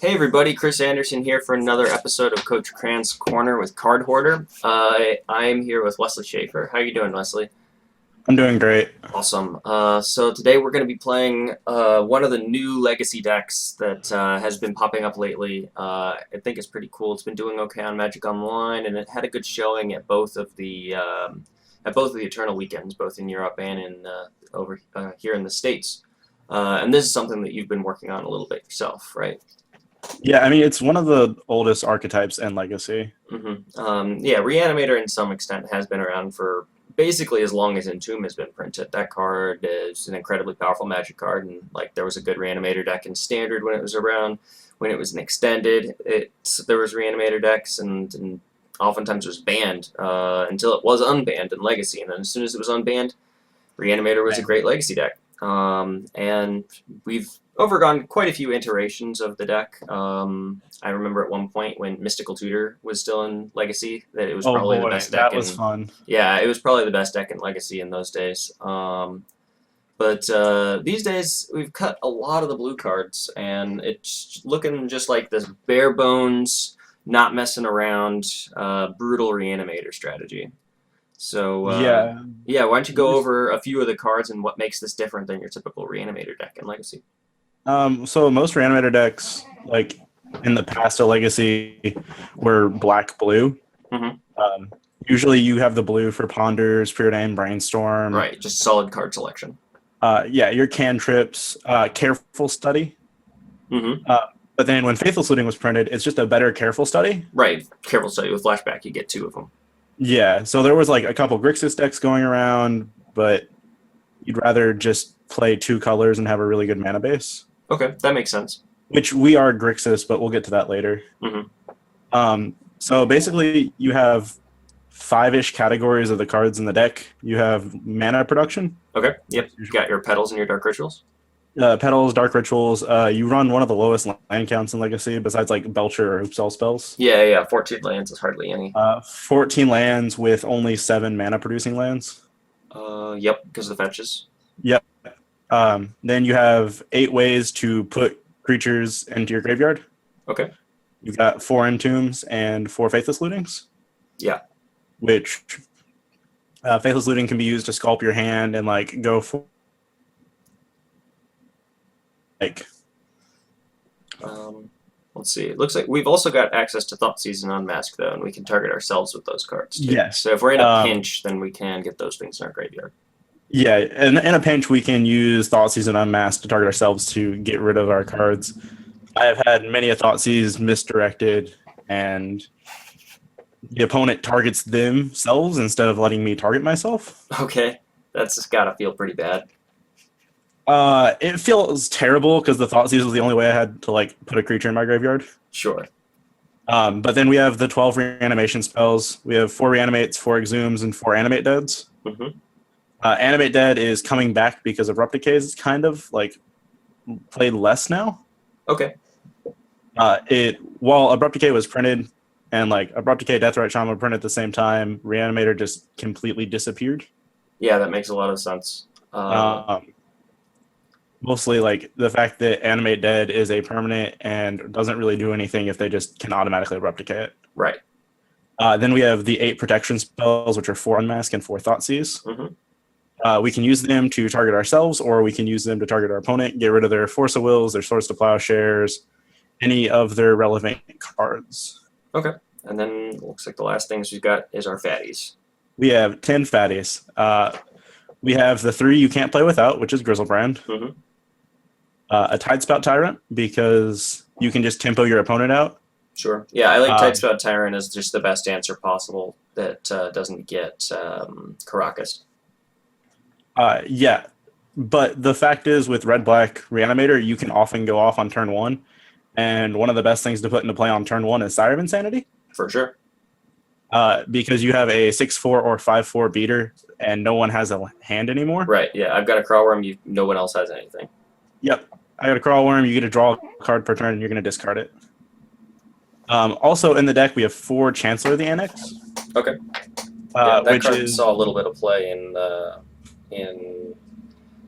Hey everybody, Chris Anderson here for another episode of Coach Chran's Corner with Cardhoarder. I'm here with Wesley Schaefer. How you doing, Wesley? I'm doing great. Awesome. So today we're going to be playing one of the new Legacy decks that has been popping up lately. I think it's pretty cool. It's been doing okay on Magic Online, and it had a good showing at both of the Eternal weekends, both in Europe and in over here in the States. And this is something that you've been working on a little bit yourself, right? Yeah, I mean, it's one of the oldest archetypes in Legacy. Yeah, Reanimator in some extent has been around for basically as long as Entomb has been printed. That card is an incredibly powerful Magic card, and like there was a good Reanimator deck in Standard when it was around. When it was an Extended, there was Reanimator decks, and oftentimes it was banned until it was unbanned in Legacy, and then as soon as it was unbanned, Reanimator was a Right. great Legacy deck. And we've overgone quite a few iterations of the deck. I remember at one point when Mystical Tutor was still in Legacy that it was Oh probably the boy, best deck that was in. fun. Yeah, it was probably the best deck in Legacy in those days. But these days we've cut a lot of the blue cards, and it's looking just like this bare bones, not messing around, brutal Reanimator strategy. So, Yeah. yeah, why don't you go There's- over a few of the cards and what makes this different than your typical Reanimator deck in Legacy? So most Reanimator decks, like in the past of Legacy, were black-blue. Hmm. Um, Usually you have the blue for Ponders, Preordain, Brainstorm. Right, just solid card selection. Yeah, your cantrips, Careful Study. Hmm. But then when Faithless Looting was printed, it's just a better Careful Study. Right, careful study with flashback, you get two of them. Yeah, so there was like a couple Grixis decks going around, but you'd rather just play two colors and have a really good mana base. Okay, that makes sense. Which we are Grixis, but we'll get to that later. Hmm. So basically, you have five-ish categories of the cards in the deck. You have mana production, Okay, yep, you got your petals and your dark rituals. petals, dark rituals. You run one of the lowest land counts in Legacy, besides like Belcher or Hoopsell spells. Yeah, 14 lands is hardly any. 14 lands with only 7 mana producing lands. Yep, because of the fetches. Yep. Then you have 8 ways to put creatures into your graveyard. Okay, You've got 4 Entombs and 4 Faithless Lootings. yeah. Which Faithless Looting can be used to sculpt your hand and like go for like Let's see. It looks like we've also got access to Thoughtseize and Unmask, though, and we can target ourselves with those cards, too. yes. So if we're in a pinch, then we can get those things in our graveyard. Yeah, and in a pinch we can use Thoughtseize and Unmasked to target ourselves to get rid of our cards. I have had many a Thoughtseize misdirected and the opponent targets themselves instead of letting me target myself. Okay, that's just gotta feel pretty bad. It feels terrible because the Thoughtseize was the only way I had to like put a creature in my graveyard. Sure. But then we have the 12 reanimation spells. We have 4 reanimates, 4 exhumes, and 4 animate deads. Hmm. Animate dead is coming back because Abrupt Decay is kind of like played less now. Okay. While Abrupt Decay was printed and like Abrupt Decay, Deathrite Shaman were printed at the same time, Reanimator just completely disappeared. Yeah, that makes a lot of sense. Mostly like the fact that Animate Dead is a permanent and doesn't really do anything if they just can automatically Abrupt Decay it. Right. Then we have the 8 protection spells, which are 4 Unmask and 4 Thoughtseize. Hmm. We can use them to target ourselves, or we can use them to target our opponent, get rid of their Force of Wills, their Swords to Plowshares, any of their relevant cards. Okay. And then it looks like the last things we've got is our fatties. We have 10 fatties. We have the 3 you can't play without, which is Grizzlebrand. Hmm. A Tidespout Tyrant, because you can just tempo your opponent out. Sure. Yeah, I like Tidespout Tyrant as just the best answer possible that doesn't get Caracas. Yeah, but the fact is with Red-Black Reanimator, you can often go off on turn 1, and one of the best things to put into play on turn 1 is Sire of Insanity. For sure. Because you have a 6/4 or 5/4 beater, and no one has a hand anymore. Right, yeah, I've got a Crawworm, no one else has anything. Yep. I got a Crawlworm, you get to draw a card per turn, and you're going to discard it. Also in the deck, we have 4 Chancellor of the Annex. Okay. Yeah, that which card saw a little bit of play in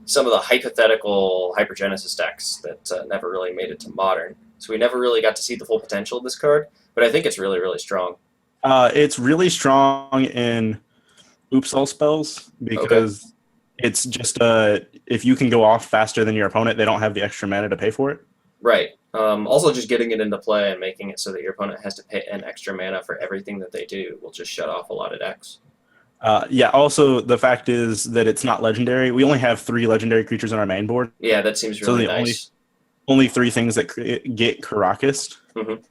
some of the hypothetical Hypergenesis decks that never really made it to Modern. so we never really got to see the full potential of this card. But I think it's really, really strong. It's really strong in oops all spells Okay. because it's just if you can go off faster than your opponent, they don't have the extra mana to pay for it. Right. Also, just getting it into play and making it so that your opponent has to pay an extra mana for everything that they do will just shut off a lot of decks. Yeah, also, the fact is that it's not legendary. We only have 3 legendary creatures on our main board. Yeah, that seems So really the nice. only 3 things that get Karakas. Mhm.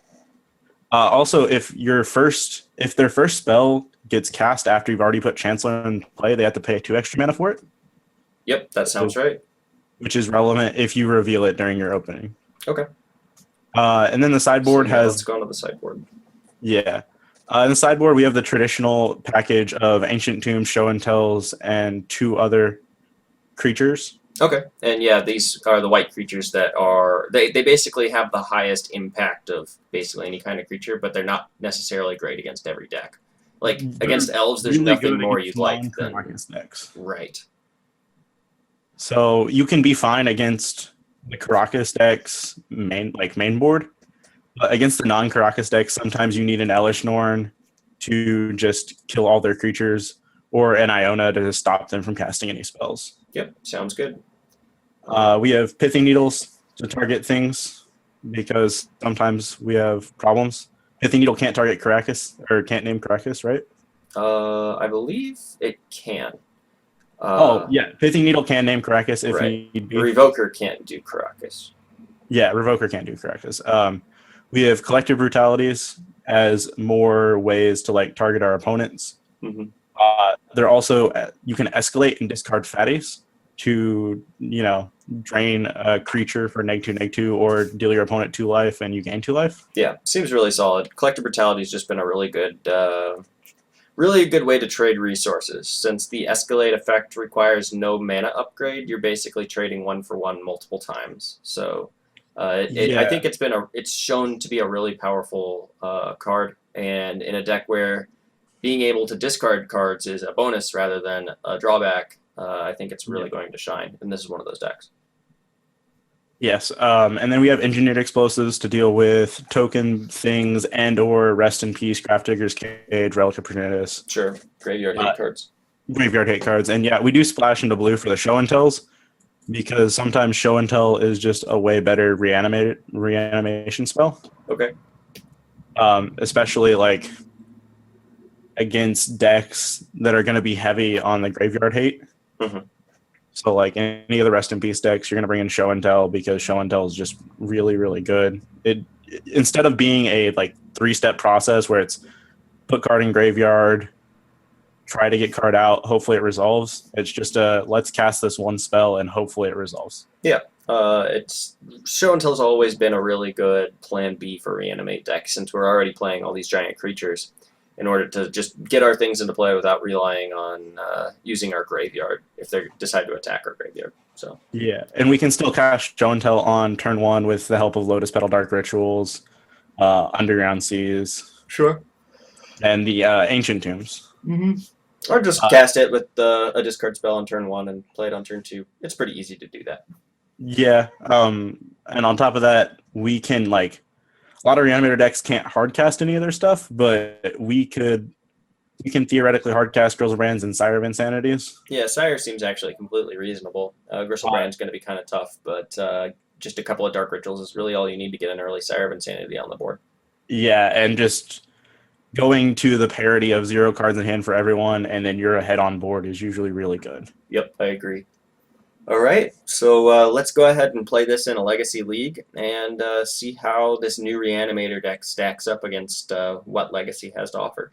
Also, if their first spell gets cast after you've already put Chancellor in play, they have to pay 2 extra mana for it, Yep, that sounds right. which is relevant if you reveal it during your opening. Okay. And then the sideboard So, yeah, has let's go on to the sideboard. yeah. In the sideboard, we have the traditional package of Ancient Tombs, Show and Tells, and 2 other creatures. Okay, and yeah, these are the white creatures that are they basically have the highest impact of basically any kind of creature, but they're not necessarily great against every deck. Like They're against elves, there's really nothing good more against you'd like than non-Karakas decks. right. So you can be fine against the Karakas decks main board, but against the non-Karakas decks, sometimes you need an Elish Norn to just kill all their creatures, or an Iona to stop them from casting any spells. Yep, sounds good. We have Pithing Needles to target things because sometimes we have problems. Pithing Needle can't target Karakas, or can't name Karakas, right? I believe it can. Yeah, Pithing Needle can name Karakas if Right. need be. Revoker can't do Karakas. Yeah, Revoker can't do Karakas. We have Collective Brutalities as more ways to like target our opponents. Mhm. They're also you can escalate and discard fatties to drain a creature for -2/-2 or deal your opponent 2 life and you gain 2 life. Yeah, seems really solid. Collective Brutality has just been a really good way to trade resources. Since the escalate effect requires no mana upgrade, you're basically trading 1 for 1 multiple times. So I think it's shown to be a really powerful card, and in a deck where being able to discard cards is a bonus rather than a drawback, I think it's really going to shine, and this is one of those decks. Yes, and then we have Engineered Explosives to deal with token things and/or Rest in Peace, Grafdigger's Cage, Relic of Progenitus. Sure, graveyard hate cards. Graveyard hate cards. And yeah, we do splash into blue for the Show and Tells because sometimes Show and Tell is just a way better reanimation spell. Okay. Especially like against decks that are going to be heavy on the graveyard hate. Mm-hmm. So like any of the Rest in Peace decks, you're going to bring in Show and Tell because Show and Tell is just really, really good. It instead of being a like 3-step process where it's put card in graveyard, try to get card out, hopefully it resolves. It's just let's cast this one spell and hopefully it resolves. Yeah. It's Show and Tell's always been a really good plan B for Reanimate deck since we're already playing all these giant creatures in order to just get our things into play without relying on using our graveyard if they decide to attack our graveyard. So yeah, and we can still cast Show and Tell on turn 1 with the help of Lotus Petal Dark Rituals, Underground Seas, sure, and the Ancient Tombs. Mm-hmm. Or just cast it with a discard spell on turn 1 and play it on turn 2. It's pretty easy to do that. Yeah, and on top of that, we can like a lot of Reanimator decks can't hardcast any of their stuff, but we can theoretically hardcast Griselbrand's and Sire of Insanities. Yeah, Sire seems actually completely reasonable. Griselbrand's going to be kind of tough, but just a couple of Dark Rituals is really all you need to get an early Sire of Insanity on the board. Yeah, and just going to the parity of 0 cards in hand for everyone, and then you're ahead on board is usually really good. Yep, I agree. All right, so let's go ahead and play this in a Legacy League and see how this new Reanimator deck stacks up against what Legacy has to offer.